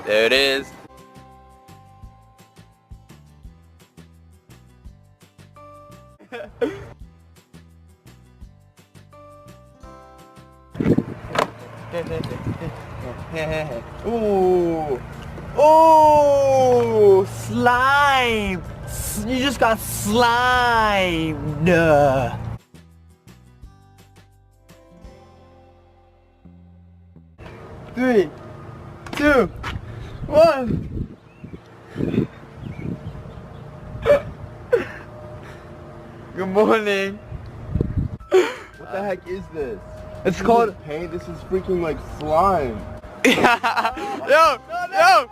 There it is. Ooh. Oh, slime. You just got slimed. 3, 2, 1. Good morning. What the heck is this? It's called paint. This is freaking like slime. yo. Yo.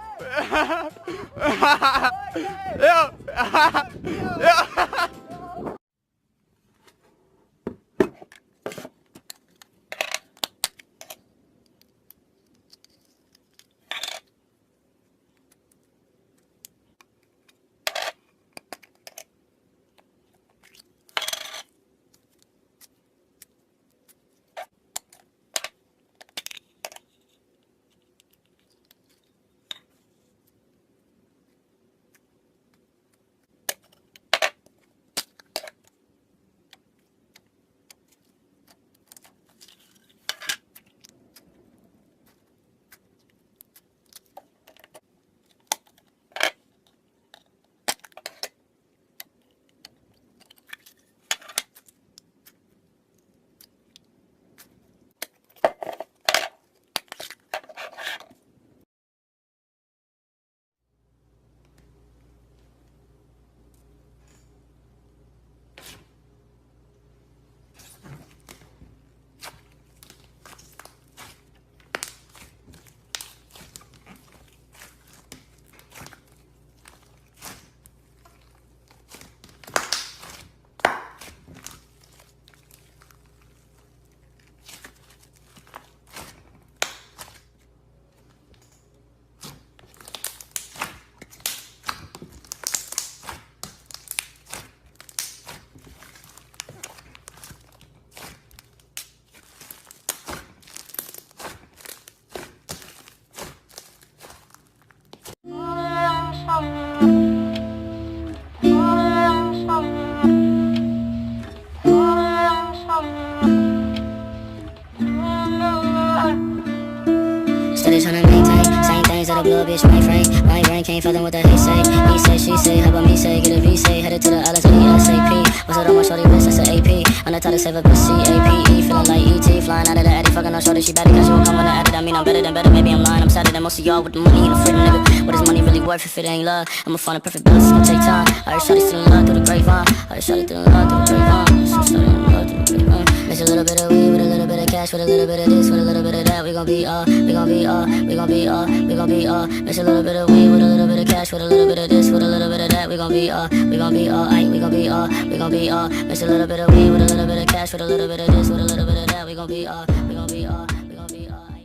Steady tryna maintain, same things that'll blow a bitch mainframe. My brain can't fathom what the hate say. He say, she say, how about me say? Get a V say, headed to the islands of the SAP. What's it on my shorty wrist? That's an AP. On the top to save a bitch, CAPE. Feeling like ET, flying out of the Addy. Fucking on shorty, she better, cause she won't come when I add it. I mean, I'm better than better, maybe I'm lying. I'm sadder than most of y'all with the money and the freedom, nigga. What is money really worth if it ain't love? I'ma find a perfect balance, it's gonna take time. I heard shorty still in love through the grapevine. I heard shorty still in love through the grapevine. So shorty in love through the grapevine. Mix a little bit of weed with a little bit of cash, with a little bit of this, with a little bit of that. We gon' be we gon' be we gon' be we gon' be Mix a little bit of weed with a little bit of cash, with a little bit of this, with a little bit of that. We gon' be we gon' be aight, we gon' be we gon' be Mix a little bit of weed with a little bit of cash, with a little bit of this, with a little bit of that. We gon' be we gon' be we gon' be aight.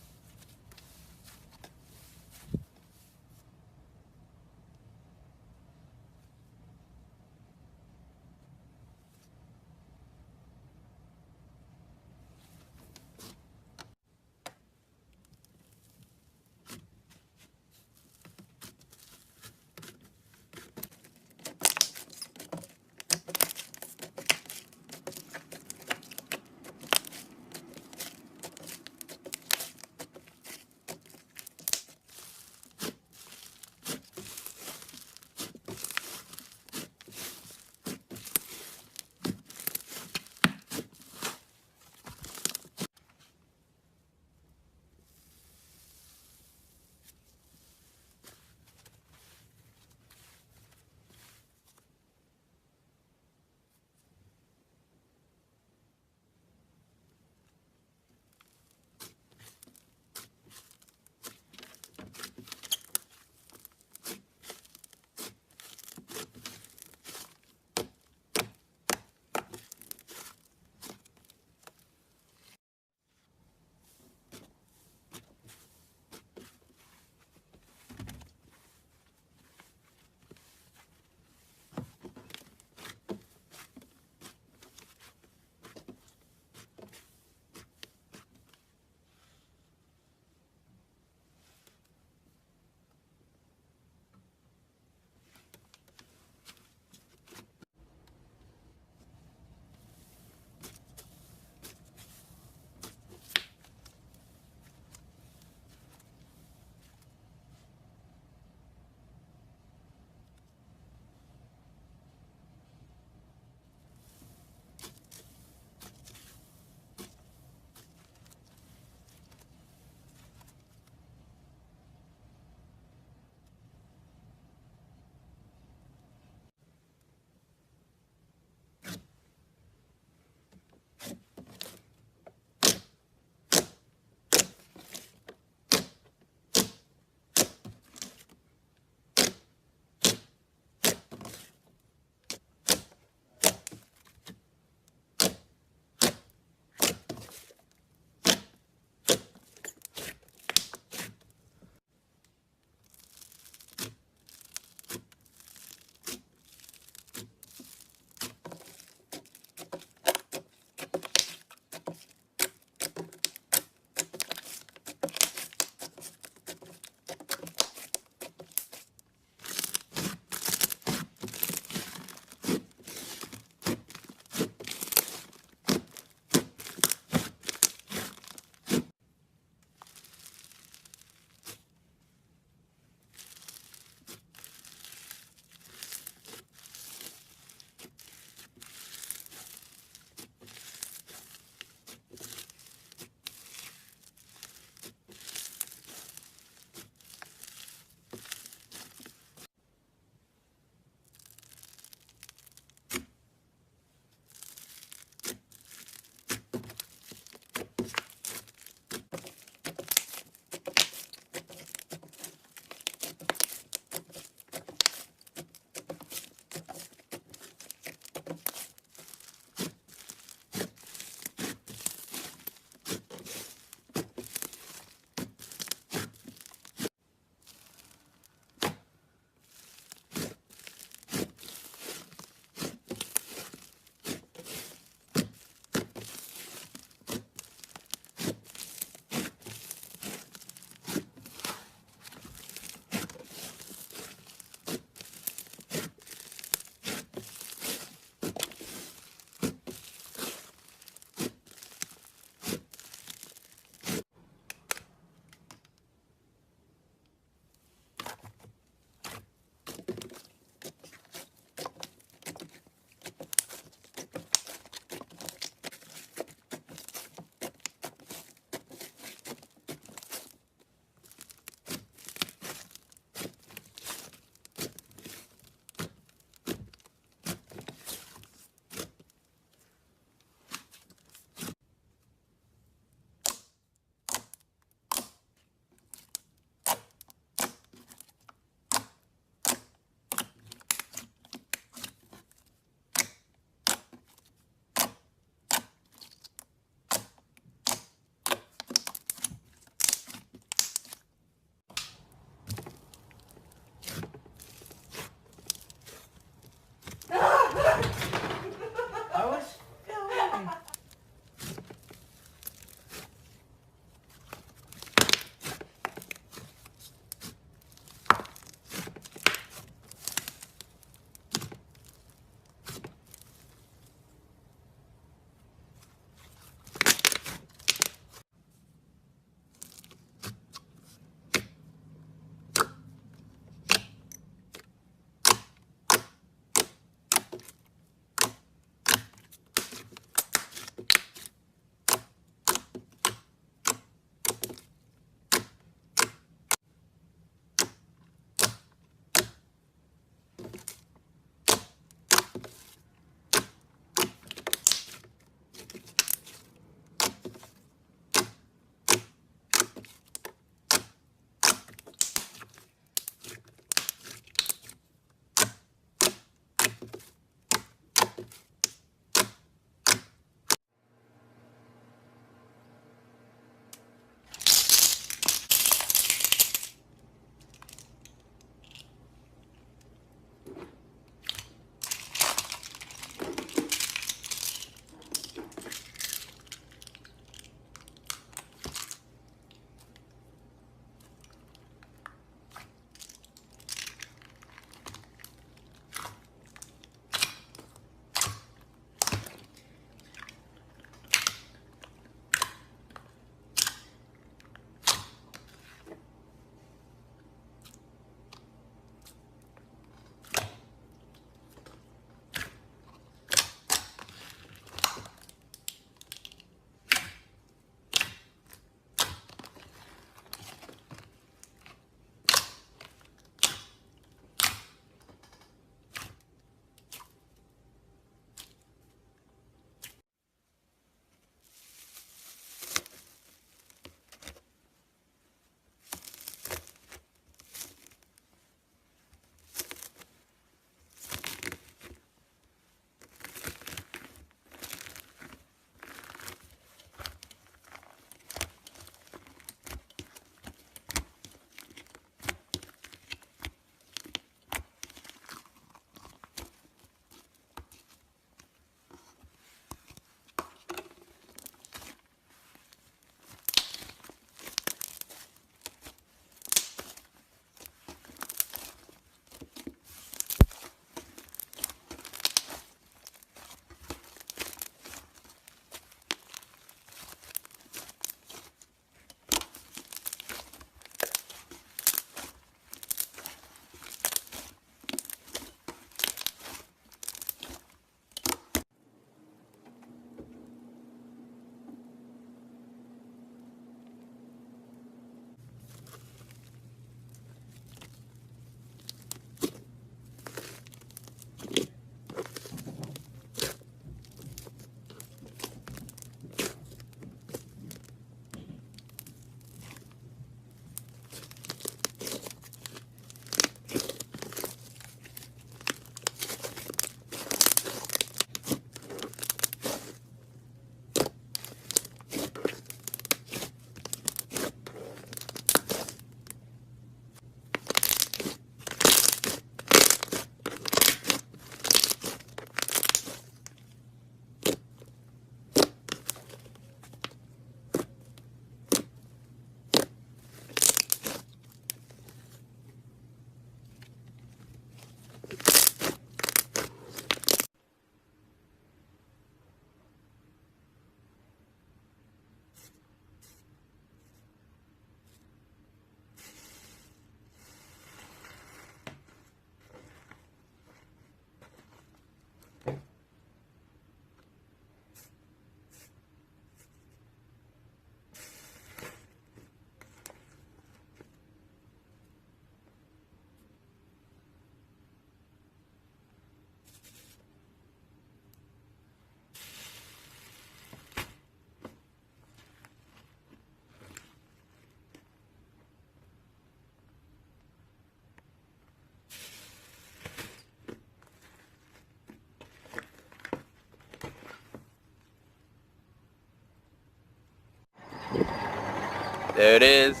There it is.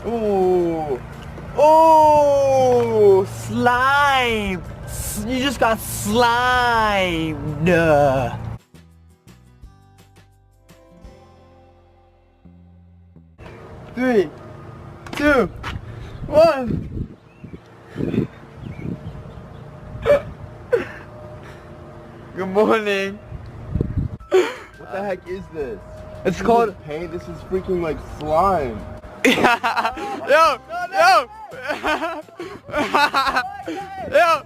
Ooh. Oh, slime. You just got slimed. 3, 2, 1. Good morning. What the heck is this? It's This called. isn't paint. This is freaking like slime. Yo! Yo! Yo! Yo!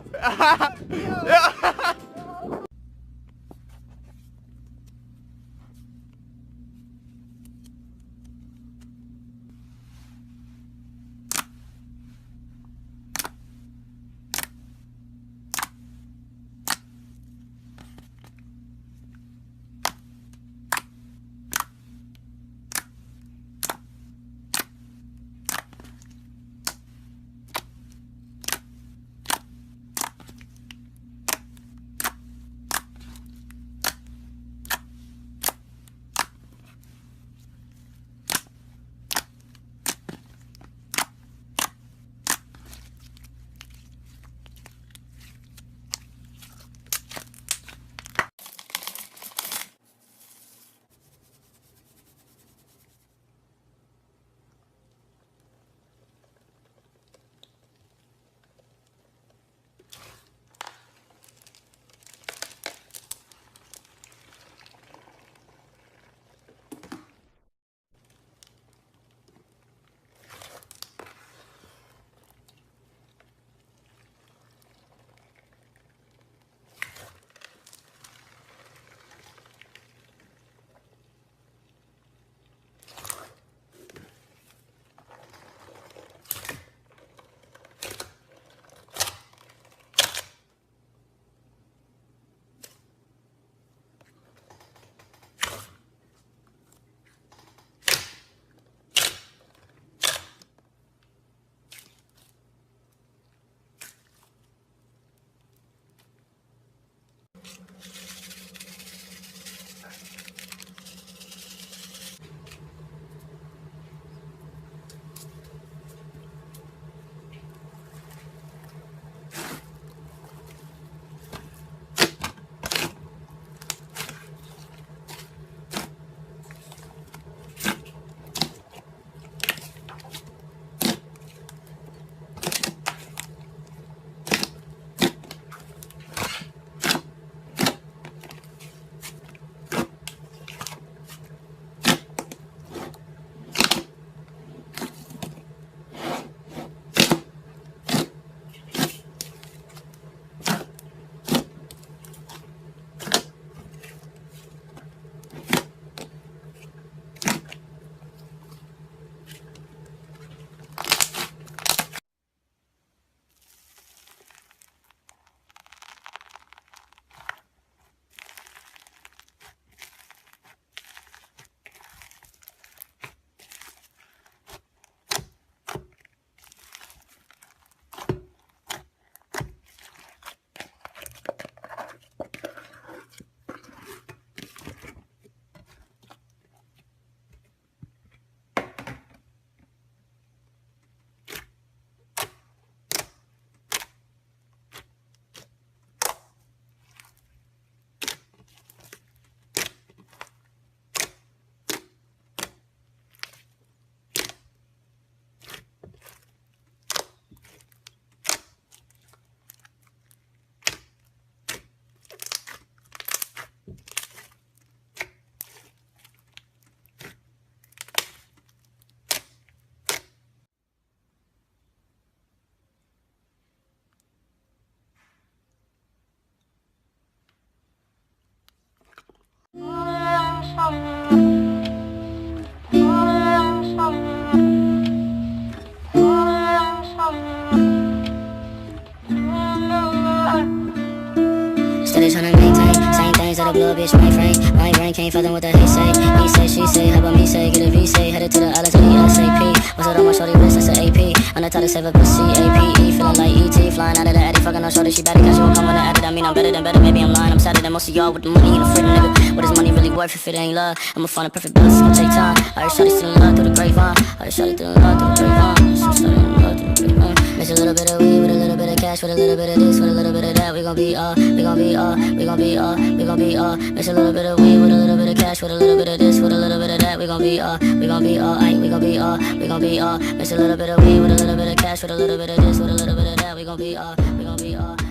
Steady tryna maintain, same things that a blow bitch mainframe. My brain can't ain't fucking with the hate say. He say, she say, how about me say? Get a V say, headed to the islands of the ASAP. What's it on my shorty wrist? That's an AP. On the top to save a pussy, APE. Feeling like ET, flying out of the Eddie. Fucking on shorty, she better catch you. Come on the edit. I mean, I'm better than better. Maybe I'm lying. I'm sadder than most of y'all with the money and the freedom, nigga. What is money really worth if it ain't love? I'ma find a perfect balance, it's gonna take time. I heard shorty still in love through the grapevine. I heard shorty still in love through the grapevine. She started in love through the grapevine. Mix a little bit of weed with a little bit of cash, with a little bit of this, with a little bit of that. We gon' be we gon' be we gon' be we gon' be Mix a little bit of weed with a little bit of cash, with a little bit of this, with a little bit of that. We gon' be we gon' be we gon' be we gon' be Mix a little bit of weed with a little bit of cash, with a little bit of this, with a little bit of that. We gon' be we gon' be